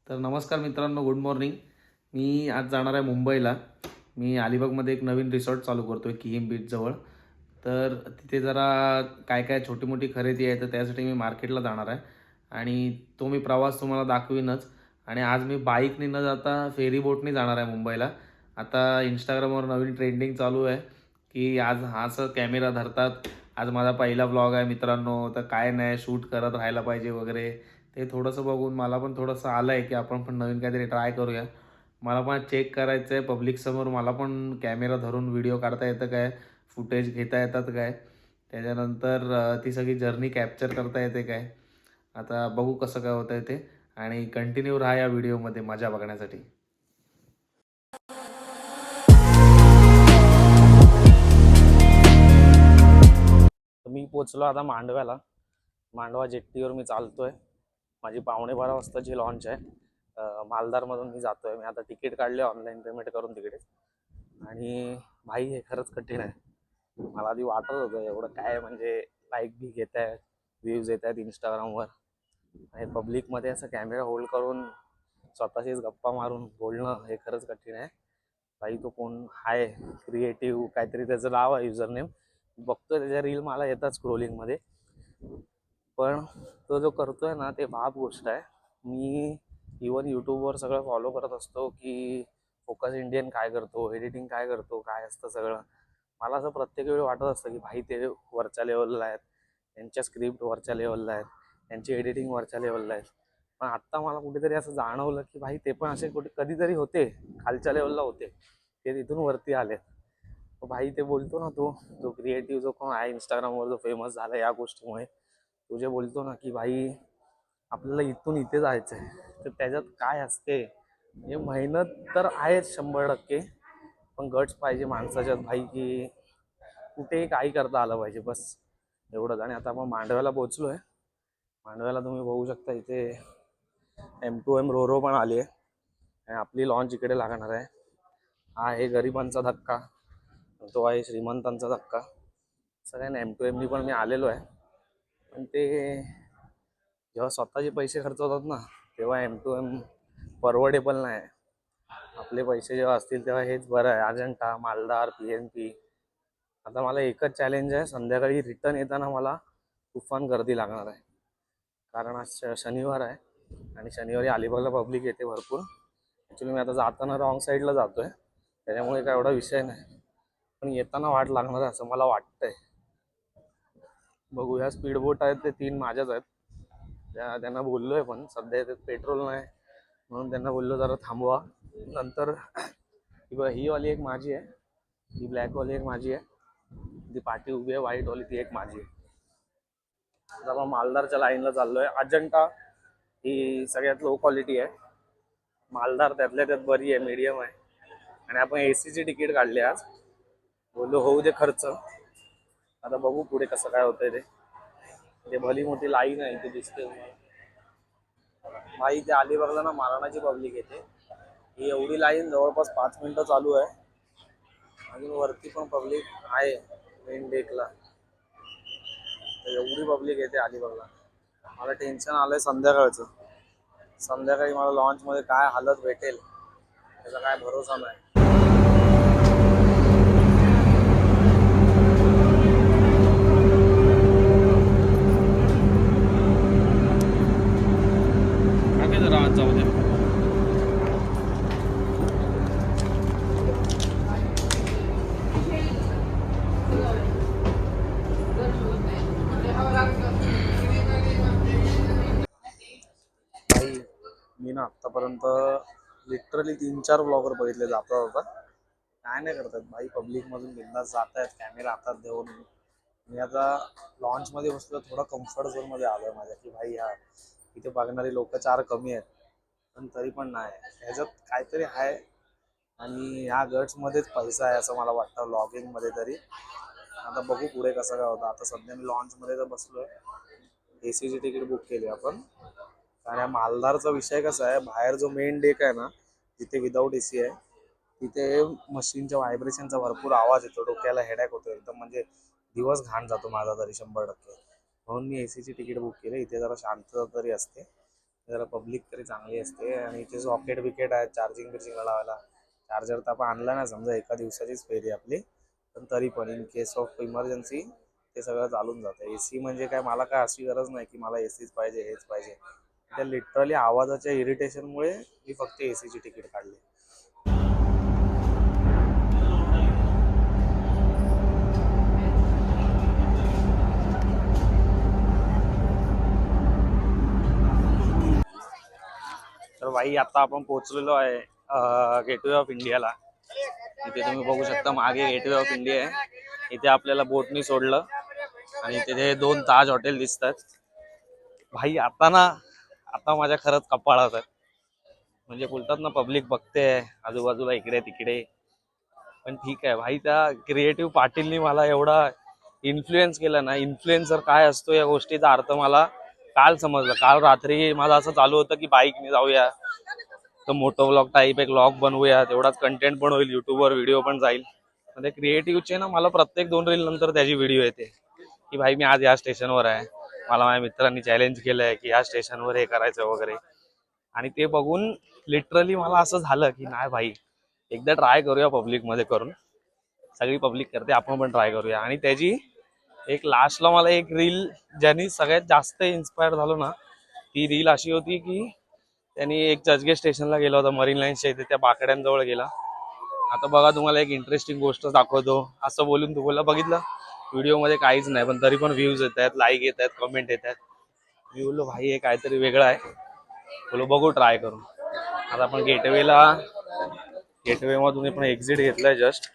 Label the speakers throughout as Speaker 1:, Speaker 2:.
Speaker 1: तर नमस्कार मित्रांनो, गुड मॉर्निंग. मी आज जाणार आहे मुंबईला. मी अलिबागमध्ये एक नवीन रिसॉर्ट चालू करतो आहे किहीम बीचजवळ. तर तिथे जरा काय काय छोटी मोठी खरेदी आहे, तर त्यासाठी मी मार्केटला जाणार आहे आणि तो मी प्रवास तुम्हाला दाखवीनच. आणि आज मी बाईकने न जाता फेरी बोटने जाणार आहे मुंबईला. आता इंस्टाग्रामवर नवीन ट्रेंडिंग चालू आहे की आज हा असं कॅमेरा धरतात, आज माझा पहिला व्लॉग आहे मित्रांनो, तर काय नाही शूट करत राहायला पाहिजे वगैरे. ते थोडंसं बघून मला पण थोडंसं आलं आहे की आपण पण नवीन काहीतरी ट्राय करूया. मला पण चेक करायचं आहे पब्लिकसमोर, मला पण कॅमेरा धरून व्हिडिओ काढता येतं काय, फुटेज घेता येतात काय, त्याच्यानंतर ती सगळी जर्नी कॅप्चर करता येते काय. आता बघू कसं काय होतं आहे ते, आणि कंटिन्यू राहा या व्हिडिओमध्ये मजा बघण्यासाठी. मी पोचलो आता मांडव्याला. मांडवा जेट्टीवर मी चालतोय. माझी 11:15 वाजताची लॉन्च आहे. मालदारमधून मी जातोय. मी आता तिकीट काढले ऑनलाईन पेमेंट करून तिकडे. आणि भाई हे खरंच कठीण आहे. मला आधी वाटत होतं एवढं काय, म्हणजे लाईक बी घेत आहेत, व्ह्यूज येत आहेत इंस्टाग्रामवर, आणि पब्लिकमध्ये असं कॅमेरा होल्ड करून स्वतःशीच गप्पा मारून बोलणं हे खरंच कठीण आहे. भाई तो कोण आहे क्रिएटिव्ह काहीतरी, त्याचं नाव आहे युजर नेम, बघतोय त्याच्या रील मला येतात स्क्रोलिंगमध्ये. पण तो जो करतोय ना ते बाप गोष्ट आहे. मी इवन यूट्यूबवर सगळं फॉलो करत असतो की फोकस इंडियन काय करतो, एडिटिंग काय करतो, काय असतं सगळं. मला असं प्रत्येक वेळी वाटत असतं की भाई ते वरच्या लेवलला आहेत, त्यांच्या स्क्रिप्ट वरच्या लेवलला आहेत, त्यांची एडिटिंग वरच्या लेवलला आहेत. पण आत्ता मला कुठेतरी असं जाणवलं की भाई ते पण असे कुठे कधीतरी होते, खालच्या लेवलला होते, ते तिथून वरती आले. भाई ते बोलतो ना, तो जो क्रिएटिव्ह जो कोण आहे इंस्टाग्रामवर जो फेमस झाला या गोष्टीमुळे, तू जे बोलतो ना की भाई आपल्याला इथून इथे जायचं आहे, तर त्याच्यात काय असते, म्हणजे मेहनत तर आहेच 100%, पण गट्स पाहिजे माणसाच्यात भाई, की कुठेही काही करता आलं पाहिजे, बस एवढंच. आणि आता आपण मांडव्याला पोहोचलो आहे. मांडव्याला तुम्ही बघू शकता इथे M2M रोरो पण आली आहे आणि आपली लॉन्च इकडे लागणार आहे. हा आहे गरिबांचा धक्का, तो आहे श्रीमंतांचा धक्का. सगळ्यांना M2M पण मी आलेलो आहे, पण ते जेव्हा स्वतःचे पैसे खर्च होतात ना, तेव्हा M2M परवडेबल नाही. आपले पैसे जेव्हा असतील तेव्हा हेच बरं आहे, अजंठा, मालदार, PNP. आता मला एकच चॅलेंज आहे, संध्याकाळी रिटर्न येताना मला तुफान गर्दी लागणार आहे, कारण आज शनिवार आहे आणि शनिवारी अलिबागला पब्लिक येते भरपूर. ॲक्च्युली मी आता जाताना रॉंग साईडला जातोय, त्याच्यामुळे काय एवढा विषय नाही, पण येताना वाट लागणार आहे असं मला वाटतंय. बघूया. स्पीड बोट आहेत ते 3 माझ्याच आहेत. त्यांना बोललोय, पण सध्या ते पेट्रोल नाही म्हणून त्यांना बोललो जरा थांबवा. नंतर ही वाली एक माझी आहे, ही ब्लॅकवाली एक माझी आहे, ती पाठी उभी आहे व्हाईटवाली ती एक माझी आहे. आता आपण मालदारच्या लाईनला चाललोय. अजंठा ही सगळ्यात लो क्वालिटी आहे, मालदार त्यातल्या त्यात बरी आहे, मीडियम आहे. आणि आपण AC ची तिकीट काढली आज, बोललो होऊ दे खर्च, आता बघू पुढे कसं काय होतंय ते भली मोठी लाईन आहे इथे दिसते भाई. ते अलिबागला ना मारणाची पब्लिक येते, ही एवढी लाईन जवळपास 5 मिनिटं चालू आहे. अजून वरती पण पब्लिक आहे मेन डेकला, एवढी पब्लिक येते अलिबागला. मला टेन्शन आलंय संध्याकाळचं. संध्याकाळी मला लॉन्च मध्ये काय हालत भेटेल त्याचा काय भरोसा नाही. जरा आज जाऊ दे. भाई मी ना आत्तापर्यंत लिटरली 3-4 ब्लॉगर बघितले जाता जाता, काय नाही करतात भाई, पब्लिकमधून बिंदास जात आहेत कॅमेरा हातात देऊन. मी आता लॉन्चमध्ये बसलो, थोडा कम्फर्ट झोनमध्ये आलो आहे माझ्या, की भाई हा इथे बघणारी लोक 4 कमी आहेत, पण तरी पण नाही, ह्याच्यात काहीतरी आहे. आणि ह्या गट्समध्येच पैसा आहे असं मला वाटतं व्लॉगिंगमध्ये तरी. आता बघू पुढे कसं काय होतं. आता सध्या मी लॉन्चमध्ये तर बसलो आहे, AC ची तिकीट बुक केली आपण. कारण या मालदारचा विषय कसा आहे, बाहेर जो मेन डेक आहे ना तिथे विदाऊट AC आहे, तिथे मशीनच्या व्हायब्रेशनचा भरपूर आवाज येतो, डोक्याला हेडॅक होतो एकदम, म्हणजे दिवस घाण जातो माझा तरी 100%. म्हणून मी AC ची तिकीट बुक केली, इथे जरा शांतता तरी असते. जरा पब्लिक तरी चांगली असते. आणि इथे सॉकेट बिकेट आहे चार्जिंग बिर्जिंग लावायला. चार्जर तर आपण आणला ना, समजा एका दिवसाचीच फेरी आपली, पण तरी पण इन केस ऑफ इमर्जन्सी ते सगळं चालून जातं. एसी म्हणजे काय, मला काय अशी गरज नाही की मला एसीच पाहिजे हेच पाहिजे. त्या लिटरली आवाजाच्या इरिटेशनमुळे मी फक्त एसीची तिकीट काढली. तर भाई आता आपण पोहोचलेलो आहे गेटवे ऑफ इंडियाला. इथे तुम्ही बघू शकता मागे गेटवे ऑफ इंडिया आहे. इथे आपल्याला बोटनी सोडलं आणि तिथे 2 ताज हॉटेल दिसतात. भाई आता ना, आता माझ्या खरंच कपाळात आहे. म्हणजे बोलतात ना, पब्लिक बघते आजूबाजूला इकडे तिकडे, पण ठीक आहे भाई. त्या क्रिएटिव्ह पाटीलनी मला एवढा इन्फ्लुएन्स केलं ना. इन्फ्लुएन्सर काय असतो या गोष्टीचा अर्थ मला काल समजलं. काल रात्री मला असं चालू होतं की बाईकने जाऊया, तर मोटो व्लॉग टाईप एक व्लॉग बनवूया, तेवढाच कंटेंट पण होईल, युट्यूबवर व्हिडिओ पण जाईल. म्हणजे क्रिएटिव्हचे ना मला प्रत्येक 2 रील नंतर त्याची व्हिडिओ येते की भाई मी आज या स्टेशनवर आहे, मला माझ्या मित्रांनी चॅलेंज केलंय की या स्टेशनवर हे करायचं वगैरे. आणि ते बघून लिटरली मला असं झालं की नाही भाई, एकदा ट्राय करूया पब्लिक मध्ये करून. सगळी पब्लिक करते, आपण पण ट्राय करूया. आणि त्याची एक लास्टला मला एक रील ज्यांनी सगळ्यात जास्त इन्स्पायर झालो ना, ती रील अशी होती की त्यांनी एक चर्चगेट स्टेशनला गेला होता, मरीन लाईन्सच्या इथे त्या बाकड्यांजवळ गेला. आता बघा तुम्हाला एक इंटरेस्टिंग गोष्ट दाखवतो असं बोलून तू बोलला, बघितलं व्हिडिओमध्ये काहीच नाही पण तरी पण व्ह्यूज येत आहेत, लाईक येत आहेत, कमेंट येत आहेत. मी बोललो भाई हे काहीतरी वेगळं आहे, बोलो बघू ट्राय करून. आता आपण गेटवे मधून पण एक्झिट घेतलाय जस्ट.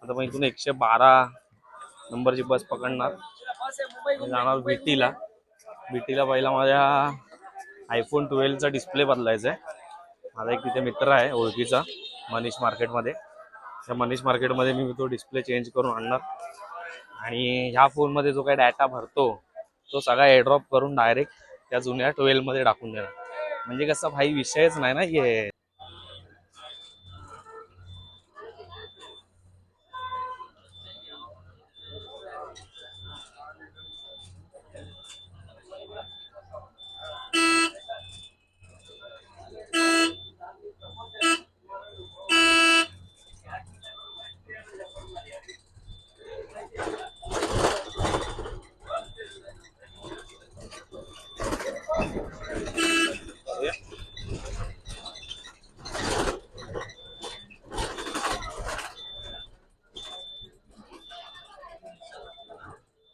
Speaker 1: आता पण इथून 112 नंबरची बस पकडणार, जाणार बीटीला. बीटीला पहिला माझ्या आयफोन 12चा डिस्प्ले बदलायचा आहे. माझा एक तिथे मित्र आहे ओळखीचा मनीष मार्केटमध्ये, त्या मनीष मार्केटमध्ये मी तो डिस्प्ले चेंज करून आणणार. आणि ह्या फोनमध्ये जो काही डाटा भरतो तो सगळा एअरड्रॉप करून डायरेक्ट त्या जुन्या 12मध्ये टाकून देणार. म्हणजे कसं भाई विषयच नाही ना हे.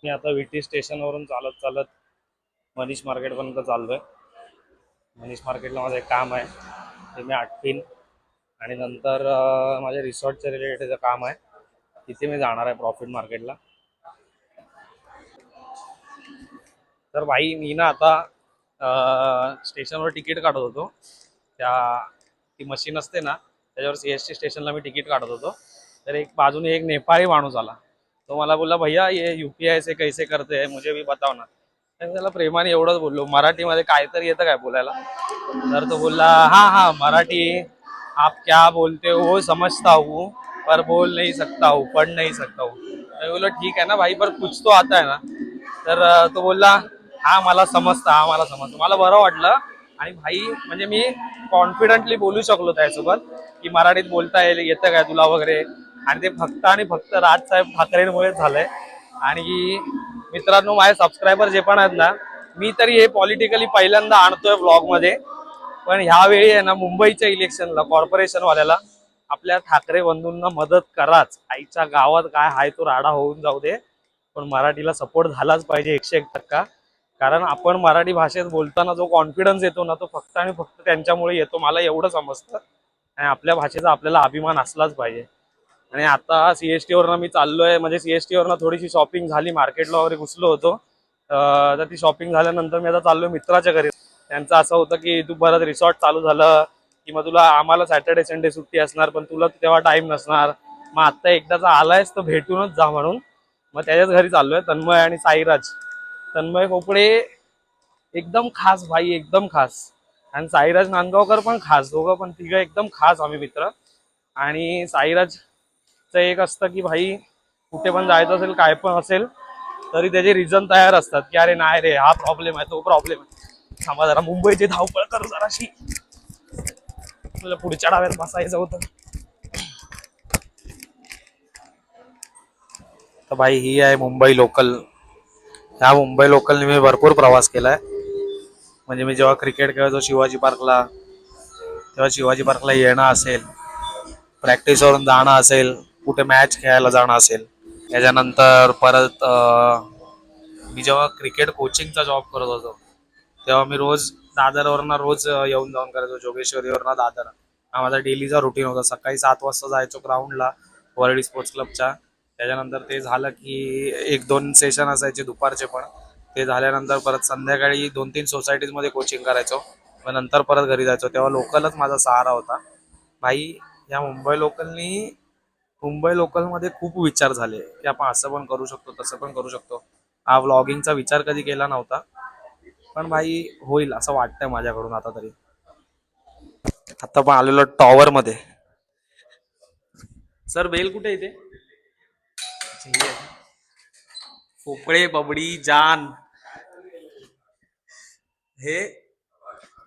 Speaker 1: मी आता विटी स्टेशनवरून चालत चालत मनीष मार्केटपर्यंत चाललोय. मनीष मार्केटला माझं एक काम आहे, ते मी आटपीन. आणि नंतर माझ्या रिसॉर्टच्या रिलेटेड काम आहे, तिथे मी जाणार आहे प्रॉफिट मार्केटला. तर भाई मी ना आता स्टेशनवर तिकीट काढत होतो. ती मशीन असते ना त्याच्यावर CST स्टेशनला मी तिकीट काढत होतो. तर एक बाजूने एक नेपाळी माणूस आला. तो मला बोलला भैया ये UPI से कैसे करते हैं मुझे भी बताओ ना. तर मी त्याला प्रेमाने एवढंच बोललो, मराठीमध्ये काहीतरी येतं काय बोलायला. तर तो बोलला हाँ हाँ मराठी आप क्या बोलते हो वो समझता हूँ पर बोल नहीं सकता हूँ, पढ़ नहीं सकता हूँ. मैं बोला ठीक है ना भाई पर कुछ तो आता है ना. तर तो बोलला हा मला समजतं, हा मला समजतं. मला बरं वाटलं. आणि भाई म्हणजे मी कॉन्फिडेंटली बोलू शकलो त्यासोबत की मराठीत बोलता येतं काय तुला वगैरे. आणि ते फक्त आणि फक्त राजसाहेब ठाकरेंमुळेच झालंय. आणि मित्रांनो माझे सबस्क्रायबर जे पण आहेत ना, मी तरी हे पॉलिटिकली पहिल्यांदा आणतोय ब्लॉग मध्ये. पण ह्यावेळी आहे ना मुंबईच्या इलेक्शनला कॉर्पोरेशन वाल्याला आपल्या ठाकरे बंधूंना मदत कराच. आईच्या गावात काय हाय तो राडा होऊन जाऊ दे, पण मराठीला सपोर्ट झालाच पाहिजे 101%. कारण आपण मराठी भाषेत बोलताना जो कॉन्फिडन्स येतो ना तो फक्त आणि फक्त त्यांच्यामुळे येतो, मला एवढं समजतं. आणि आपल्या भाषेचा आपल्याला अभिमान असलाच पाहिजे. आणि आता CST वरनं मी चाललोय, म्हणजे CST वरनं थोडीशी शॉपिंग झाली, मार्केटला वगैरे घुसलो होतो. तर ती शॉपिंग झाल्यानंतर मी आता चाललोय मित्राच्या घरी. त्यांचं असं होतं की तू परत रिसॉर्ट चालू झालं की मग तुला आम्हाला सॅटर्डे संडे सुट्टी असणार पण तुला तेव्हा टाइम नसणार, मग आता एकदाचा आलायस तर भेटूनच जा म्हणून. मग त्याच्याच घरी चाललोय, तन्मय आणि साईराज. तन्मय खोपडे एकदम खास भाई, एकदम खास. आणि साईराज नांदगावकर पण खास, दोघं पण तिघं एकदम खास आम्ही मित्र. आणि साईराजचं एक असतं की भाई कुठे पण जायचं असेल काय पण असेल तरी त्याचे रिझन तयार असतात की अरे नाही रे हा प्रॉब्लेम आहे तो प्रॉब्लेम आहे. थांबा जरा मुंबईची धावपळ करू जराशी. मला पुढच्या डाव्यात बसायचं होतं. तर भाई ही आहे मुंबई लोकल. ह्या मुंबई लोकलने मी भरपूर प्रवास केलाय. म्हणजे मी जेव्हा क्रिकेट खेळायचो शिवाजी पार्कला, तेव्हा शिवाजी पार्कला येणं असेल, प्रॅक्टिसवरून जाणं असेल, कुठे मॅच खेळायला जाणं असेल. त्याच्यानंतर परत मी जेव्हा क्रिकेट कोचिंगचा जॉब करत होतो तेव्हा मी रोज दादरवरनं रोज येऊन जाऊन करायचो. जोगेश्वरीवरनं दादर हा माझा डेलीचा रुटीन होता. सकाळी 7 वाजता जायचो ग्राउंडला वरळी स्पोर्ट्स क्लबच्या. त्याच्यानंतर ते झालं की 1-2 सेशन असायचे दुपारचे पण. ते झाल्यानंतर परत संध्याकाळी 2-3 सोसायटीजमध्ये कोचिंग करायचो. मग नंतर परत घरी जायचो. तेव्हा लोकलच माझा सहारा होता भाई. या मुंबई लोकलमध्ये खूप विचार झाले की आपण असं पण करू शकतो, तसं पण करू शकतो. हा व्लॉगिंगचा विचार कधी केला नव्हता, पण भाई होईल असं वाटतंय माझ्याकडून आता तरी. आता पण आलेलो टॉवर मध्ये. सर बेल कुठे येते? पोपळे बबडी जान हे.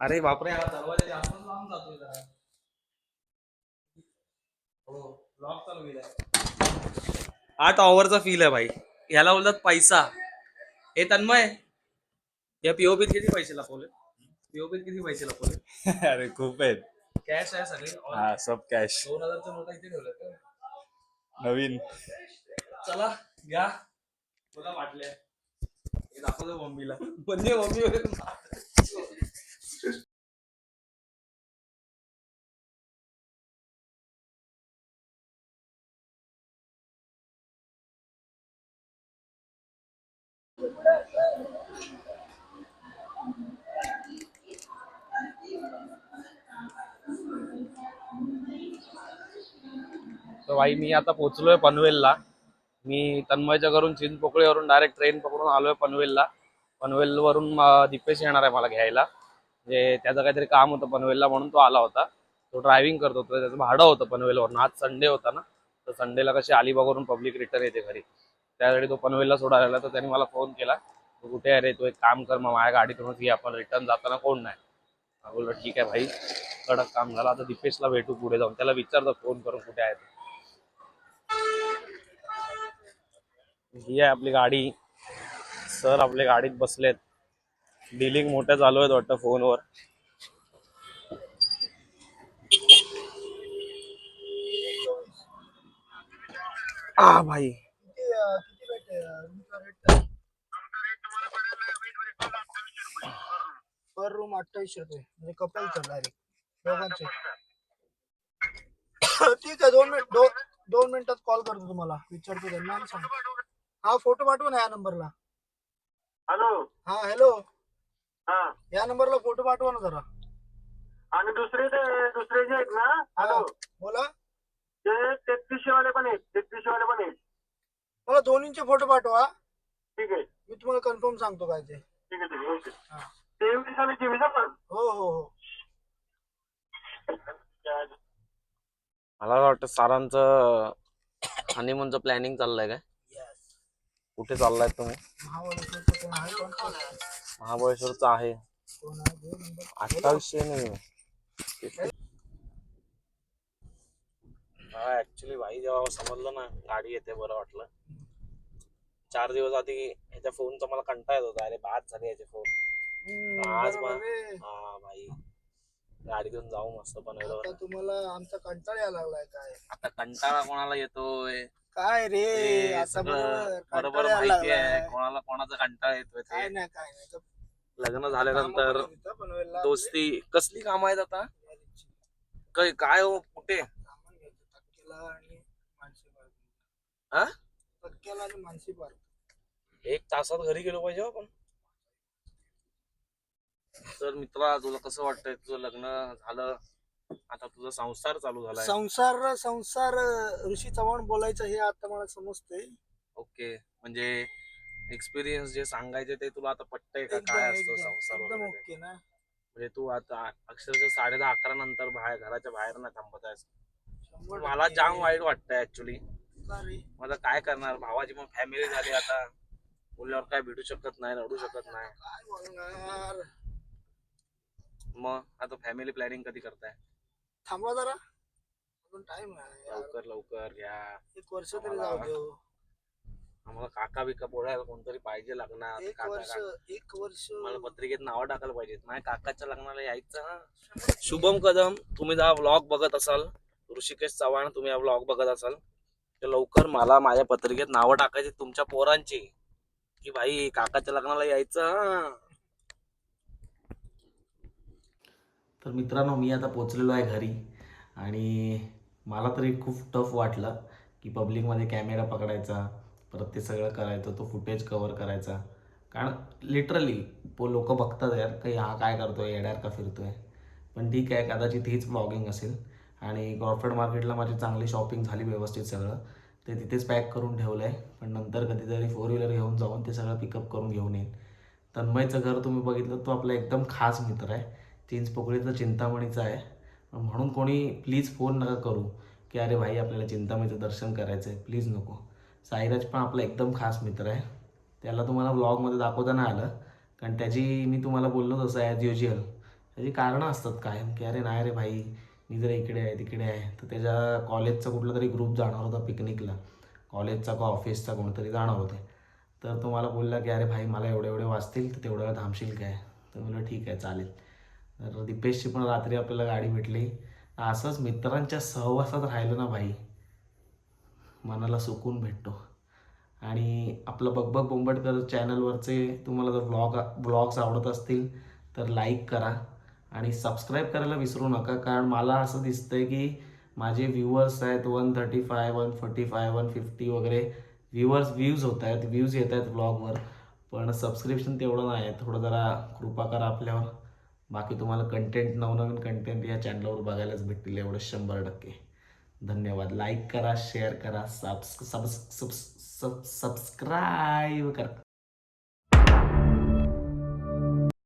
Speaker 1: अरे बापरे, हा दरवाजा जास्त लांब जातोय जरा. हो, लॉक चालू केलाय. हा टॉवरचा फील आहे भाई. याला बोलतात पैसा. हे तन्मय, या पीओपीत किती पैसे लपवले? पीओपीत किती पैसे लपवले?
Speaker 2: अरे खूप आहेत.
Speaker 1: कॅश आहे सगळी?
Speaker 2: हा सब कॅश
Speaker 1: 2000च्या नोटा इथे ठेवल्या का?
Speaker 2: नवीन.
Speaker 1: चला घ्या, तुला वाटले हे दाखवतो मम्मीला. म्हणजे मम्मी वगैरे. तर भाई मी आता पोहोचलोय पनवेलला. मी तन्मयच्या घरून चिंचपोकळीवरून डायरेक्ट ट्रेन पकडून आलोय पनवेलला. पनवेलवरून दीपेश येणार आहे मला घ्यायला. म्हणजे त्याचं काहीतरी काम होतं पनवेलला म्हणून तो आला होता. तो ड्रायव्हिंग करत होता, त्याचं भाडं होतं पनवेलवरून. आज संडे होता ना, तर संडेला कशी अलिबागवरून पब्लिक रिटर्न येते घरी, त्यासाठी तो पनवेलला सोडायला आला. तर त्याने मला फोन केला, तू कुठे आहे रे? तू एक काम कर, मग माझ्या गाडीतूनच घे, आपण रिटर्न जाताना कोण नाही. बोललो ठीक आहे भाई, कडक काम झालं. आता दीपेशला भेटू पुढे जाऊन, त्याला विचारतो फोन करून कुठे आहे. ही आहे आपली गाडी. सर आपल्या गाडीत बसलेत. डीलिंग मोठ्या चालू आहेत वाटतं फोनवर. भाई
Speaker 3: पर रूम 28 रुपये म्हणजे कपलचं डायरेक्ट दोघांचे. ठीक आहे, 2 मिनिटात कॉल करतो तुम्हाला, विचारतो त्यांना आणि सांगतो. हा फोटो पाठवू ना या नंबरला.
Speaker 4: हॅलो.
Speaker 3: हा हॅलो,
Speaker 4: हा.
Speaker 3: या नंबरला फोटो पाठवा ना जरा.
Speaker 4: आणि दुसरे जे आहेत ना, हॅलो,
Speaker 3: बोला.
Speaker 4: ते 3300 वाले पण आहेत, 3300 वाले पण आहेत.
Speaker 3: मला दोन्हींचे फोटो पाठवा,
Speaker 4: ठीक आहे,
Speaker 3: मी तुम्हाला कन्फर्म सांगतो काय ते.
Speaker 4: ठीक आहे, ठीक आहे, ओके.
Speaker 3: हा.
Speaker 4: 23 आणि 24 पण.
Speaker 3: हो हो हो.
Speaker 1: मला वाटतं सरांचं हनीमूनचं प्लॅनिंग चाललंय काय? कुठे चाललाय तुम्ही?
Speaker 3: महाबळेश्वरचं कोण आहे?
Speaker 1: महाबळेश्वरचं आहे.
Speaker 3: कोण आहे? 2 नंबर.
Speaker 1: 2800 नाही. हा ऍक्च्युली भाई जेव्हा समजलं ना गाडी येते बरं वाटलं. 4 दिवस आधी ह्याच्या फोनचा मला कंटाळा येत होता, अरे बाद झाले याचे फोन. आज हा भाई, गाडी घेऊन जाऊ मस्त बनवलं.
Speaker 3: तुम्हाला आमचा कंटाळा यायला लागलाय काय?
Speaker 1: आता कंटाळा कोणाला येतोय
Speaker 3: काय रे,
Speaker 1: ते
Speaker 3: आता
Speaker 1: सगळं बरोबर
Speaker 3: कंटाळा यायला
Speaker 1: माहिती आहे
Speaker 3: लागलाय.
Speaker 1: कोणाला कोणाचा कंटाळा येतोय
Speaker 3: काय
Speaker 1: ते.
Speaker 3: नाही काय नाही.
Speaker 1: लग्न झाल्यानंतर दोस्ती कसली काम आहेत आता? काय हो कुठे? हा?
Speaker 3: तक्क्याला आणि मानसी पार्क.
Speaker 1: 1 तासात घरी गेलो पाहिजे हो आपण. तर मित्रा, तुला कसं वाटतंय? तुझं लग्न झालं, आता तुझा संसार चालू झालाय.
Speaker 3: संसार ऋषी चव्हाण बोलायचं हे आता मला समजतंय.
Speaker 1: ओके, म्हणजे एक्सपिरियन्स जे सांगायचे ते तुला आता पटतंय का? काय असतो संसार
Speaker 3: एकदम
Speaker 1: वगैरे?
Speaker 3: ओके ना.
Speaker 1: म्हणजे तू आता अक्षरशः 10:30-11 नंतर घराच्या बाहेर नाही थांबत आहेस. मला जाम वाईट वाटतंय ऍक्च्युली. मला काय करणार, भावाची पण फॅमिली झाली आता, बोलल्यावर काय भेटू शकत नाही, रडू शकत नाही.
Speaker 3: काय बोलणार,
Speaker 1: मग आता फॅमिली प्लॅनिंग कधी करताय?
Speaker 3: थांबवा जरा, अजून टाइम आहे यार.
Speaker 1: लवकर लवकर घ्या.
Speaker 3: 1 वर्ष तरी जाऊ दे हो.
Speaker 1: आम्हाला काका बिका बोलायला कोणतरी पाहिजे लग्नात.
Speaker 3: 1 वर्ष 1 वर्ष.
Speaker 1: मला पत्रिकेत नावं टाकायला पाहिजेत. माझ्या काकाच्या लग्नाला यायचं हा. शुभम कदम, तुम्ही जर व्लॉग बघत असाल, ऋषिकेश चव्हाण तुम्ही हा व्लॉग बघत असाल, तर लवकर मला माझ्या पत्रिकेत नावं टाकायची तुमच्या पोरांची, की भाई काकाच्या लग्नाला यायचं हा. तर मित्रांनो, मी आता पोचलेलो आहे घरी आणि मला तरी खूप टफ वाटलं की पब्लिकमध्ये कॅमेरा पकडायचा, परत ते सगळं करायचं, तो फुटेज कवर करायचा. कारण लिटरली लोक बघतात यार काही हा काय करतोय, येड्यार का फिरतोय. पण ठीक आहे, कदाचित हीच ब्लॉगिंग असेल. आणि गॉर्फेड मार्केटला माझी चांगली शॉपिंग झाली व्यवस्थित, सगळं ते तिथेच पॅक करून ठेवलं आहे. पण नंतर कधीतरी 4 व्हीलर घेऊन जाऊन ते सगळं पिकअप करून घेऊन येईन. तन्मयचं घर तुम्ही बघितलं, तो आपला एकदम खास मित्र आहे, चिंचपोकळीचा चिंतामणीचा आहे. म्हणून कोणी प्लीज फोन नका करू की अरे भाई आपल्याला चिंतामणीचं दर्शन करायचं आहे, प्लीज नको. साईराज पण आपला एकदम खास मित्र आहे. त्याला तुम्हाला व्लॉगमध्ये दाखवता नाही आलं, कारण त्याची मी तुम्हाला बोललो तसं ॲज युज्युअल त्याची कारणं असतात कायम, की अरे नाही रे भाई मी जर इकडे आहे तिकडे आहे. तर त्याच्या कॉलेजचा कुठला तरी ग्रुप जाणार होता पिकनिकला, कॉलेजचा का ऑफिसचा कोणतरी जाणार होते. तर तो मला बोलला की अरे भाई मला एवढे वाजतील, तर तेवढ्या वेळ थांबशील काय? तर म्हणलं ठीक आहे चालेल. तर दीपेशची पण रात्री आपल्याला गाडी भेटली. असंच मित्रांच्या सहवासात राहिलं ना भाई, मनाला सुकून भेटतो. आणि आपलं बकबक बोंबटकर चॅनलवरचे तुम्हाला जर ब्लॉग्स आवडत असतील तर लाईक करा आणि सबस्क्राईब करायला विसरू नका. कारण मला असं दिसतंय की माझे व्ह्यूअर्स आहेत 135, 145, 150 वगैरे व्ह्यूज होत आहेत, व्ह्यूज येत आहेत ब्लॉगवर, पण सबस्क्रिप्शन तेवढं नाही आहे. थोडं जरा कृपा करा आपल्यावर. बाकी तुम्हाला कंटेंट, नवनवीन कंटेंट या चॅनलवर बघायलाच भेटतील, एवढं 100%. धन्यवाद. लाईक करा, शेअर करा, सबस्क्राईब करा.